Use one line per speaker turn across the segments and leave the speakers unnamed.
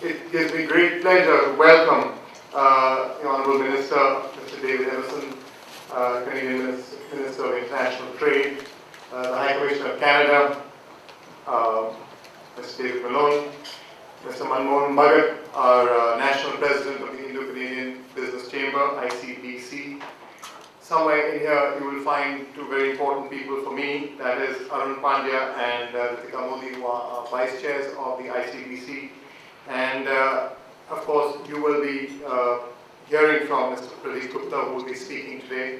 It gives me great pleasure to welcome the Honourable Minister, Mr. David Emerson, Canadian Minister of International Trade, the High Commissioner of Canada, Mr. David Malone, Mr. Manmohan Bhagat, our National President of the Indo Canadian Business Chamber, ICBC. Somewhere in here you will find two very important people for me, that is Arun Pandya and Ritika Modi, who are Vice Chairs of the ICBC. And of course you will be hearing from Mr. Pradeep Gupta, who will be speaking today.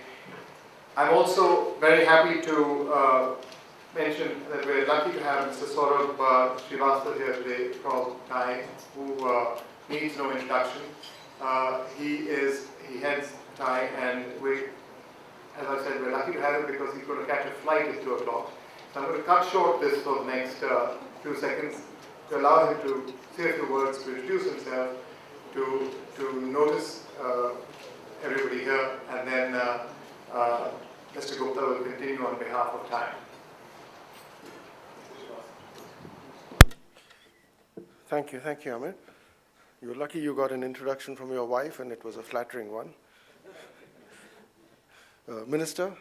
I'm also very happy to mention that we're lucky to have Mr. Saurabh Srivastava here today from TAI, who needs no introduction. He heads TAI, and as I said, we're lucky to have him because he's going to catch a flight at 2 o'clock. So I'm going to cut short this for the next few seconds to allow him to say a few words, to introduce himself, to notice everybody here, and then Mr. Gupta will continue on behalf of TAI.
Thank you, Amit. You're lucky you got an introduction from your wife, and it was a flattering one. Minister,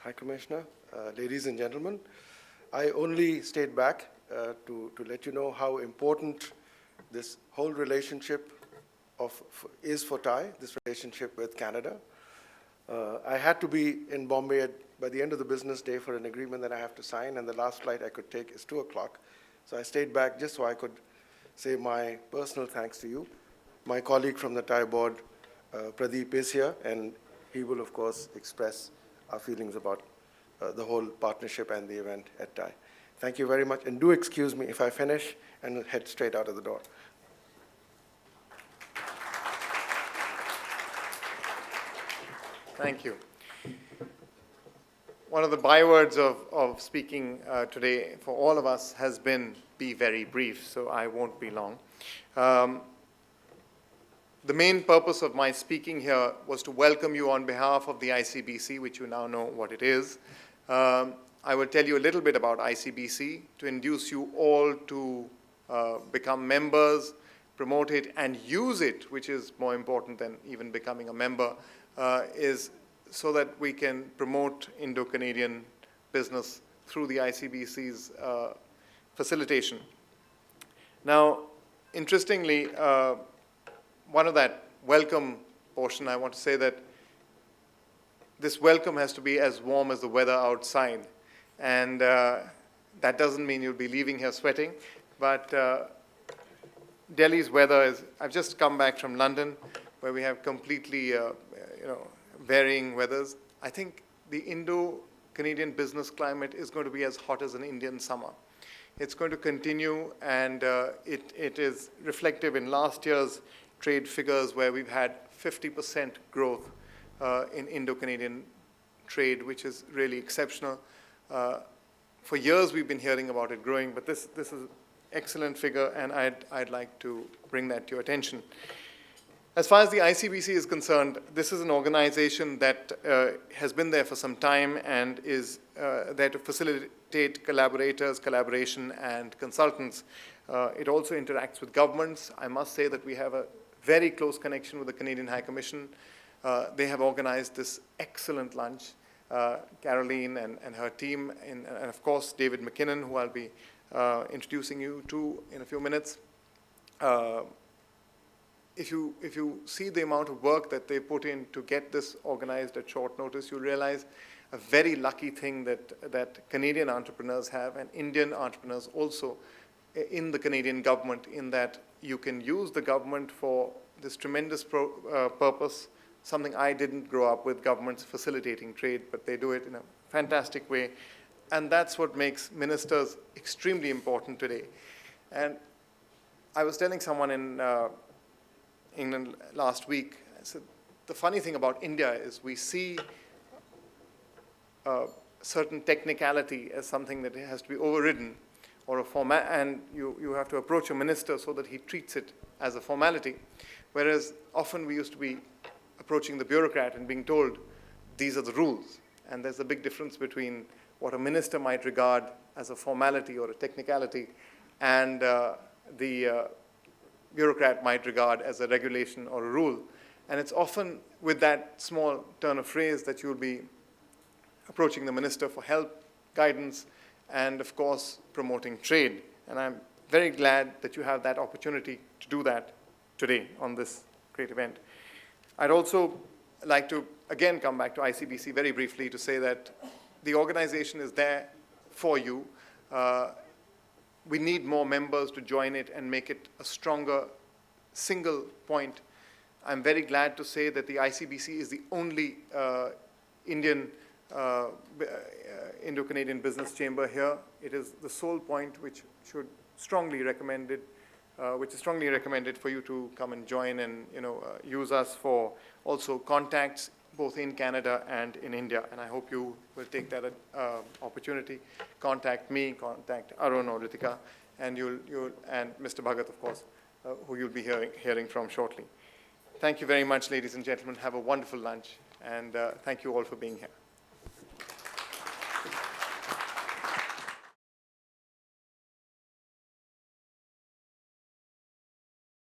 High Commissioner, ladies and gentlemen, I only stayed back to let you know how important this whole relationship is for TAI, this relationship with Canada. I had to be in Bombay by the end of the business day for an agreement that I have to sign, and the last flight I could take is 2 o'clock. So I stayed back just so I could say my personal thanks to you. My colleague from the TAI board, Pradeep, is here, and he will, of course, express our feelings about the whole partnership and the event at TAI. Thank you very much, and do excuse me if I finish and head straight out of the door.
Thank you. One of the bywords of speaking today for all of us has been be very brief, so I won't be long. The main purpose of my speaking here was to welcome you on behalf of the ICBC, which you now know what it is. I will tell you a little bit about ICBC to induce you all to become members, promote it, and use it, which is more important than even becoming a member, is so that we can promote Indo-Canadian business through the ICBC's facilitation. Now, interestingly, one of that welcome portion, I want to say that this welcome has to be as warm as the weather outside. And that doesn't mean you'll be leaving here sweating, but Delhi's weather is, I've just come back from London, where we have completely varying weathers. I think the Indo-Canadian business climate is going to be as hot as an Indian summer. It's going to continue, and it is reflective in last year's trade figures, where we've had 50% growth in Indo-Canadian trade, which is really exceptional. For years we've been hearing about it growing, but this is an excellent figure, and I'd like to bring that to your attention. As far as the ICBC is concerned, this is an organization that has been there for some time and is there to facilitate collaboration, and consultants. It also interacts with governments. I must say that we have a very close connection with the Canadian High Commission. They have organized this excellent lunch. Caroline and her team, and of course David McKinnon, who I'll be introducing you to in a few minutes. If you see the amount of work that they put in to get this organized at short notice, you'll realize a very lucky thing that Canadian entrepreneurs have, and Indian entrepreneurs also, in the Canadian government, in that you can use the government for this tremendous purpose, something I didn't grow up with, governments facilitating trade, but they do it in a fantastic way. And that's what makes ministers extremely important today. And I was telling someone in England last week, I said, the funny thing about India is we see certain technicality as something that has to be overridden, or a format, and you have to approach a minister so that he treats it as a formality. Whereas often we used to be approaching the bureaucrat and being told, these are the rules. And there's a big difference between what a minister might regard as a formality or a technicality, and the bureaucrat might regard as a regulation or a rule. And it's often with that small turn of phrase that you'll be approaching the minister for help, guidance, and of course, promoting trade. And I'm very glad that you have that opportunity to do that today on this great event. I'd also like to, again, come back to ICBC very briefly to say that the organization is there for you. We need more members to join it and make it a stronger single point. I'm very glad to say that the ICBC is the only Indian Indo Canadian Business Chamber here. It is the sole point which should strongly recommended, which is strongly recommended for you to come and join and use us for also contacts both in Canada and in India. And I hope you will take that opportunity. Contact me, contact Arun or Ritika, and and Mr. Bhagat, of course, who you'll be hearing from shortly. Thank you very much, ladies and gentlemen. Have a wonderful lunch, and thank you all for being here.